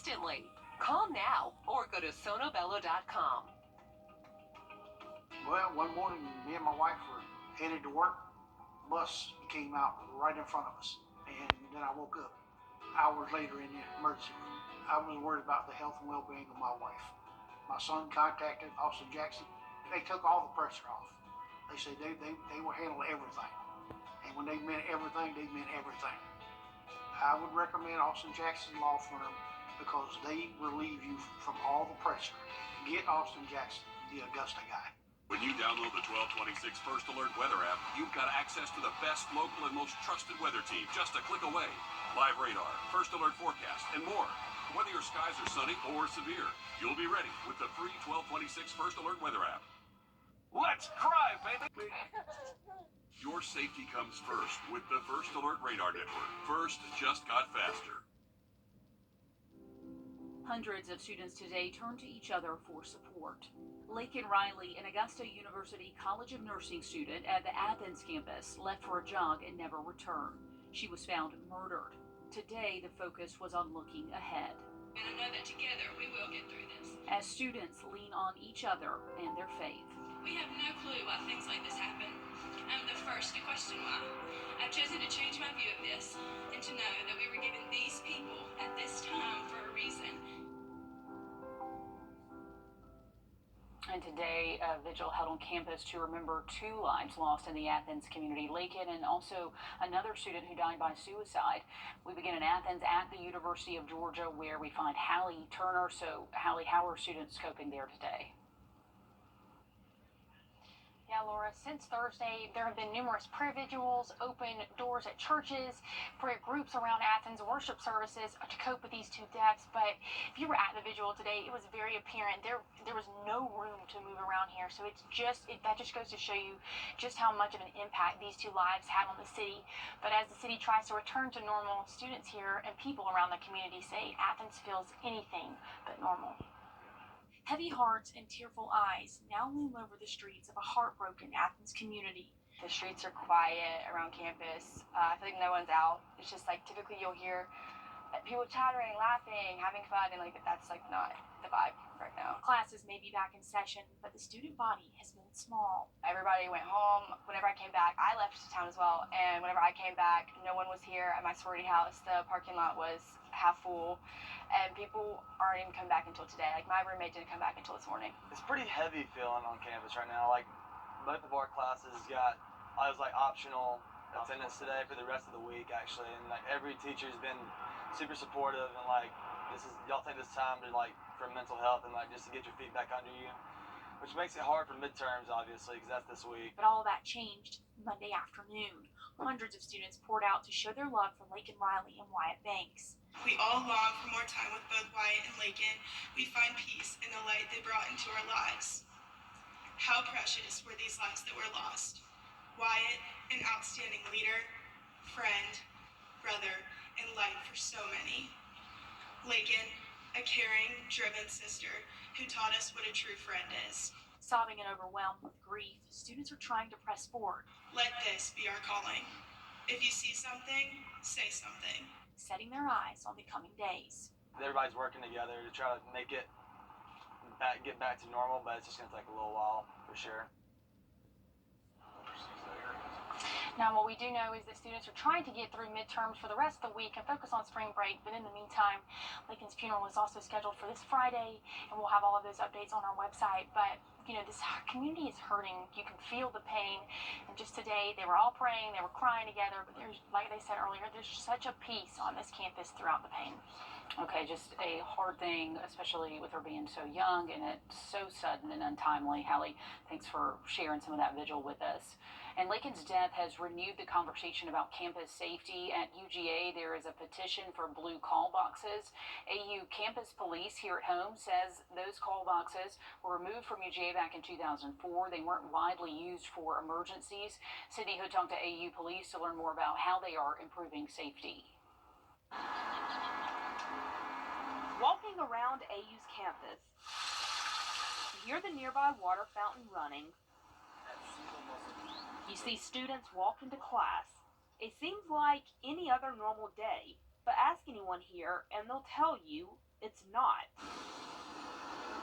instantly. Call now or go to sonobello.com. Well, one morning, me and my wife were headed to work. Bus came out right in front of us, and then I woke up hours later in the emergency room. I was worried about the health and well-being of my wife. My son contacted Austin Jackson. They took all the pressure off. They said they will handle everything. And when they meant everything, they meant everything. I would recommend Austin Jackson Law Firm because they relieve you from all the pressure. Get Austin Jackson, the Augusta guy. When you download the 1226 First Alert weather app, you've got access to the best local and most trusted weather team just a click away. Live radar, First Alert forecast, and more. Whether your skies are sunny or severe, you'll be ready with the free 1226 First Alert weather app. Let's cry, baby! Your safety comes first with the First Alert Radar Network. First just got faster. Hundreds of students today turn to each other for support. Lakin Riley, an Augusta University College of Nursing student at the Athens campus, left for a jog and never returned. She was found murdered. Today, the focus was on looking ahead. And I know that together we will get through this. As students lean on each other and their faith. We have no clue why things like this happen. I'm the first to question why. I've chosen to change my view of this and to know that we were given these people at this time for a reason. And today, a vigil held on campus to remember 2 lives lost in the Athens community, Lakin, and also another student who died by suicide. We begin in Athens at the University of Georgia, where we find Hallie Turner. So, Hallie, how are students coping there today? Yeah, Laura, since Thursday, there have been numerous prayer vigils, open doors at churches, prayer groups around Athens, worship services to cope with these 2 deaths. But if you were at the vigil today, it was very apparent there was no room to move around here. So that just goes to show you just how much of an impact these 2 lives had on the city. But as the city tries to return to normal, students here and people around the community say Athens feels anything but normal. Heavy hearts and tearful eyes now loom over the streets of a heartbroken Athens community. The streets are quiet around campus. I feel like no one's out. It's just like typically you'll hear people chattering, laughing, having fun, and like that's like not the vibe right now. Classes may be back in session, but the student body has been small. Everybody went home. Whenever I came back, I left town as well, and whenever I came back, no one was here at my sorority house. The parking lot was half full, and people aren't even coming back until today. Like my roommate didn't come back until this morning. It's pretty heavy feeling on campus right now. Like both of our classes I was like optional attendance today for the rest of the week actually, and like every teacher's been super supportive, and like y'all take this time to like for mental health and like just to get your feet back under you, which makes it hard for midterms obviously because that's this week. But all of that changed Monday afternoon. Hundreds of students poured out to show their love for Lakin Riley and Wyatt Banks. We all long for more time with both Wyatt and Lakin. We find peace in the light they brought into our lives. How precious were these lives that were lost. Wyatt, an outstanding leader, friend, brother, and light for so many. Lakin, a caring, driven sister who taught us what a true friend is. Sobbing and overwhelmed with grief, students are trying to press forward. Let this be our calling. If you see something, say something. Setting their eyes on the coming days. Everybody's working together to try to get back to normal, but it's just going to take a little while for sure. Now, what we do know is that students are trying to get through midterms for the rest of the week and focus on spring break. But in the meantime, Lakin's funeral is also scheduled for this Friday, and we'll have all of those updates on our website. But, you know, this community is hurting. You can feel the pain. And just today, they were all praying, they were crying together. But there's, like they said earlier, there's such a peace on this campus throughout the pain. Okay, just a hard thing, especially with her being so young and it's so sudden and untimely. Hallie, thanks for sharing some of that vigil with us. And Lakin's death has renewed the conversation about campus safety. At UGA, there is a petition for blue call boxes. AU Campus Police here at home says those call boxes were removed from UGA back in 2004. They weren't widely used for emergencies. Sydney Hood talked to AU Police to learn more about how they are improving safety. Walking around AU's campus, you hear the nearby water fountain running. You see students walk into class. It seems like any other normal day, but ask anyone here and they'll tell you it's not.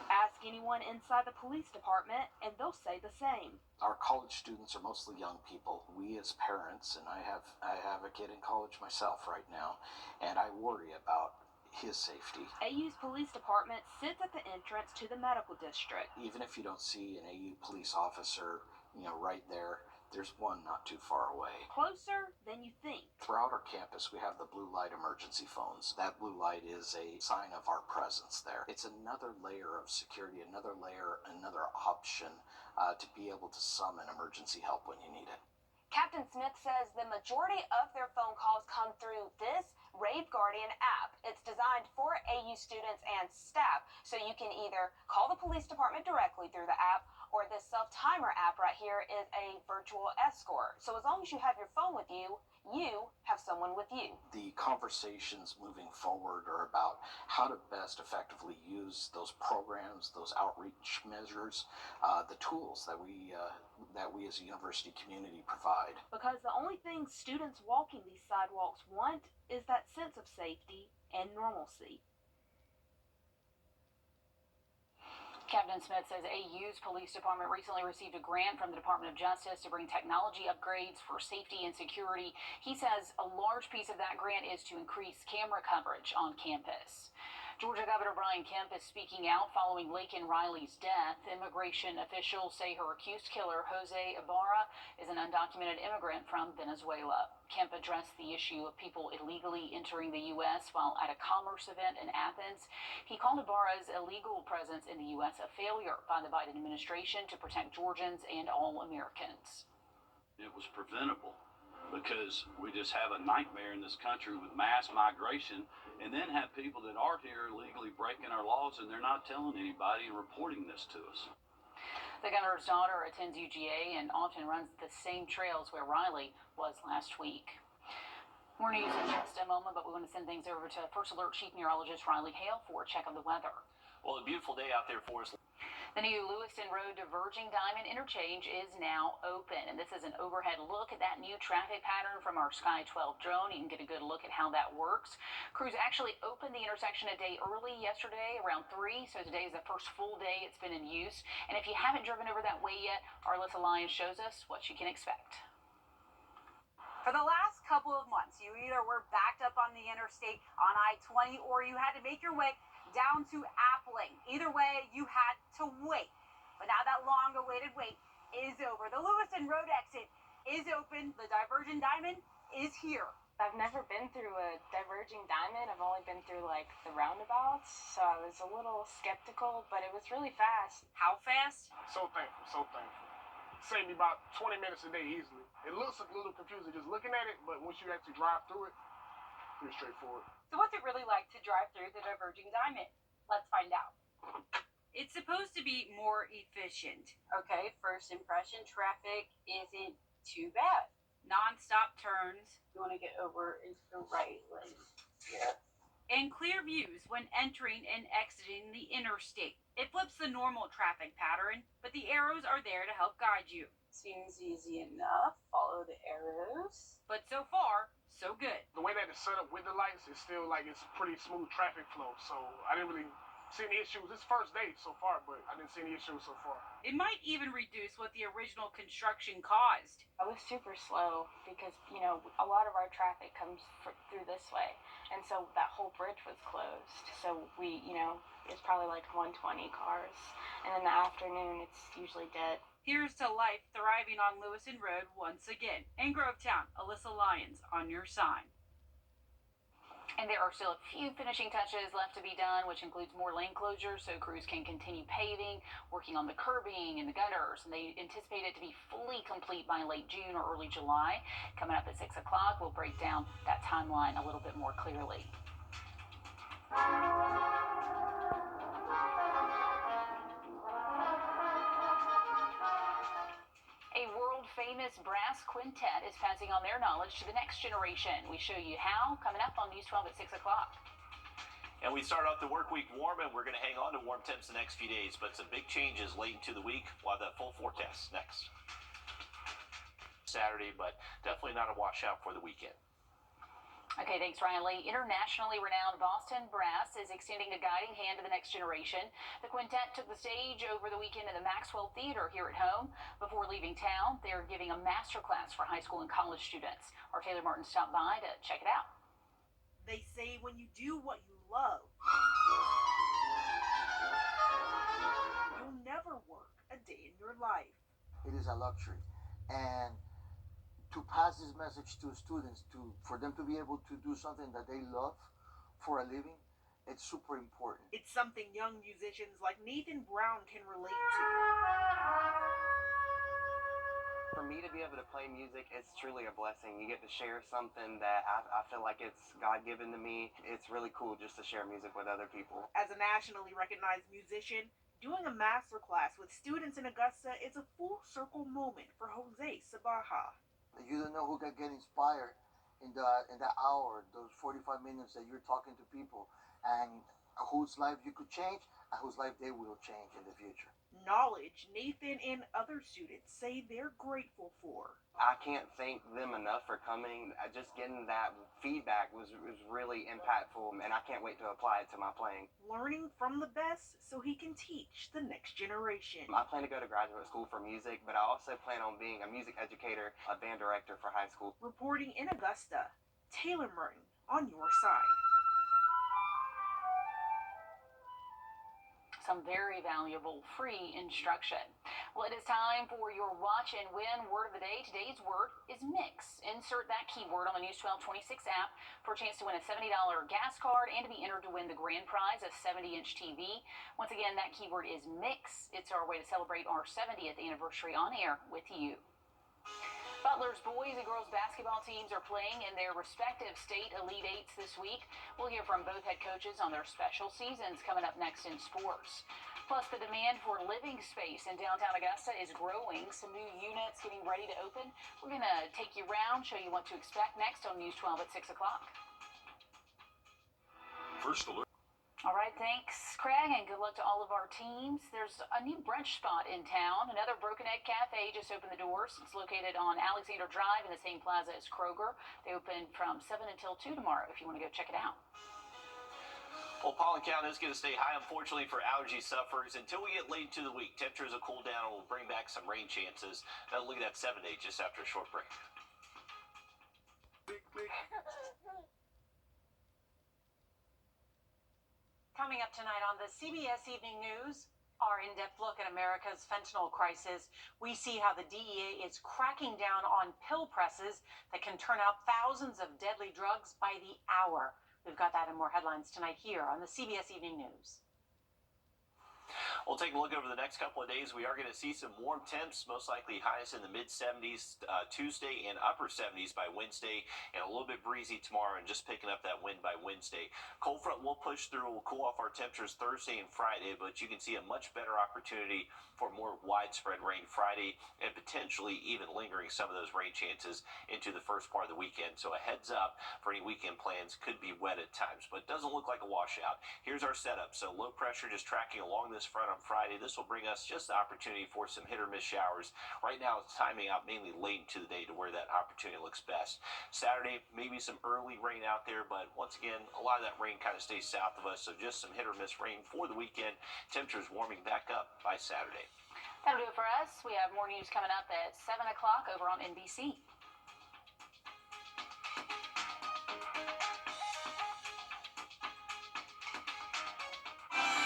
Ask anyone inside the police department and they'll say the same. Our college students are mostly young people. We as parents, and I have a kid in college myself right now, and I worry about his safety. AU's police department sits at the entrance to the medical district. Even if you don't see an AU police officer, right there, there's one not too far away. Closer than you think. Throughout our campus, we have the blue light emergency phones. That blue light is a sign of our presence there. It's another layer of security, another option to be able to summon emergency help when you need it. Captain Smith says the majority of their phone calls come through this Rave Guardian app. It's designed for AU students and staff, so you can either call the police department directly through the app, or this self-timer app right here is a virtual escort. So as long as you have your phone with you, you have someone with you. The conversations moving forward are about how to best effectively use those programs, those outreach measures, the tools that we as a university community provide. Because the only thing students walking these sidewalks want is that sense of safety and normalcy. Captain Smith says AU's police department recently received a grant from the Department of Justice to bring technology upgrades for safety and security. He says a large piece of that grant is to increase camera coverage on campus. Georgia Governor Brian Kemp is speaking out following Laken Riley's death. Immigration officials say her accused killer, Jose Ibarra, is an undocumented immigrant from Venezuela. Kemp addressed the issue of people illegally entering the U.S. while at a commerce event in Athens. He called Ibarra's illegal presence in the U.S. a failure by the Biden administration to protect Georgians and all Americans. It was preventable because we just have a nightmare in this country with mass migration, and then have people that aren't here illegally breaking our laws, and they're not telling anybody and reporting this to us. The governor's daughter attends UGA and often runs the same trails where Riley was last week. More news in just a moment, but we want to send things over to First Alert Chief Meteorologist Riley Hale for a check of the weather. Well, a beautiful day out there for us. The new Lewiston Road diverging diamond interchange is now open, and this is an overhead look at that new traffic pattern from our Sky 12 drone. You can get a good look at how that works. Crews actually opened the intersection a day early yesterday around 3, so today is the first full day it's been in use. And if you haven't driven over that way yet, our Alyssa Lyons shows us what you can expect. For the last couple of months, you either were backed up on the interstate on I-20 or you had to make your way down to Appling. Either way, you had to wait. But now that long-awaited wait is over. The Lewiston Road exit is open. The divergent diamond is here. I've never been through a diverging diamond. I've only been through like the roundabouts, so I was a little skeptical, but it was really fast. How fast? So thankful, so thankful. Saved me about 20 minutes a day easily. It looks a little confusing just looking at it, but once you actually drive through it, pretty straightforward. So what's it really like to drive through the diverging diamond? Let's find out. It's supposed to be more efficient. Okay, first impression, traffic isn't too bad. Non-stop turns. You want to get over into the right lane. Yeah. And clear views when entering and exiting the interstate. It flips the normal traffic pattern, but the arrows are there to help guide you. Seems easy enough. Follow the arrows. But so far, so good. The way that it's set up with the lights is still like it's pretty smooth traffic flow, so I didn't really see any issues. This first day so far, but I didn't see any issues so far. It might even reduce what the original construction caused. I was super slow because, a lot of our traffic comes through this way. And so that whole bridge was closed. So we, it's probably like 120 cars. And in the afternoon, it's usually dead. Here's to life thriving on Lewiston Road once again. In Grovetown, Alyssa Lyons on your sign. And there are still a few finishing touches left to be done, which includes more lane closures so crews can continue paving, working on the curbing and the gutters. And they anticipate it to be fully complete by late June or early July. Coming up at 6 o'clock, we'll break down that timeline a little bit more clearly. A world-famous brass quintet is passing on their knowledge to the next generation. We show you how, coming up on News 12 at 6 o'clock. And we start off the work week warm, and we're going to hang on to warm temps the next few days, but some big changes late into the week. We'll have that full forecast next Saturday, but definitely not a washout for the weekend. Okay, thanks, Riley. Internationally renowned Boston Brass is extending a guiding hand to the next generation. The quintet took the stage over the weekend in the Maxwell Theater here at home. Before leaving town, they're giving a master class for high school and college students. Our Taylor Martin stopped by to check it out. They say when you do what you love, you'll never work a day in your life. It is a luxury. And to pass this message to students, for them to be able to do something that they love for a living, it's super important. It's something young musicians like Nathan Brown can relate to. For me to be able to play music, it's truly a blessing. You get to share something that I feel like it's God-given to me. It's really cool just to share music with other people. As a nationally recognized musician, doing a master class with students in Augusta is a full circle moment for Jose Sabaja. You don't know who can get inspired in that hour, those 45 minutes that you're talking to people, and whose life you could change and whose life they will change in the future. Knowledge Nathan and other students say they're grateful for. I can't thank them enough for coming. Just getting that feedback was really impactful, and I can't wait to apply it to my playing. Learning from the best so he can teach the next generation. I plan to go to graduate school for music, but I also plan on being a music educator, a band director for high school. Reporting in Augusta, Taylor Martin on your side. Some very valuable free instruction. Well, it is time for your watch and win word of the day. Today's word is mix. Insert that keyword on the News 1226 app for a chance to win a $70 gas card and to be entered to win the grand prize, a 70-inch TV. Once again, that keyword is mix. It's our way to celebrate our 70th anniversary on air with you. Butler's boys and girls basketball teams are playing in their respective state Elite Eights this week. We'll hear from both head coaches on their special seasons coming up next in sports. Plus, the demand for living space in downtown Augusta is growing. Some new units getting ready to open. We're going to take you around, show you what to expect next on News 12 at 6 o'clock. First alert. All right, thanks, Craig, and good luck to all of our teams. There's a new brunch spot in town. Another Broken Egg Cafe just opened the doors. It's located on Alexander Drive in the same plaza as Kroger. They open from 7 until 2 tomorrow if you want to go check it out. Well, pollen count is going to stay high, unfortunately, for allergy sufferers until we get late into the week. Temperatures will cool down and will bring back some rain chances. Now look at that 7-day just after a short break. Coming up tonight on the CBS Evening News, our in-depth look at America's fentanyl crisis. We see how the DEA is cracking down on pill presses that can turn out thousands of deadly drugs by the hour. We've got that and more headlines tonight here on the CBS Evening News. We'll take a look over the next couple of days. We are going to see some warm temps, most likely highest in the mid-70s Tuesday and upper 70s by Wednesday, and a little bit breezy tomorrow and just picking up that wind by Wednesday. Cold front will push through. We'll cool off our temperatures Thursday and Friday, but you can see a much better opportunity for more widespread rain Friday and potentially even lingering some of those rain chances into the first part of the weekend. So a heads up for any weekend plans. Could be wet at times, but doesn't look like a washout. Here's our setup. So low pressure just tracking along this front on Friday. This will bring us just the opportunity for some hit or miss showers. Right now it's timing out mainly late into the day to where that opportunity looks best. Saturday, maybe some early rain out there, but once again, a lot of that rain kind of stays south of us, so just some hit or miss rain for the weekend. Temperatures warming back up by Saturday. That'll do it for us. We have more news coming up at 7 o'clock over on NBC.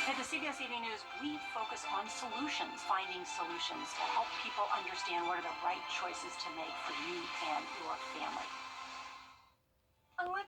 At the CBS Evening News, we focus on solutions, finding solutions to help people understand what are the right choices to make for you and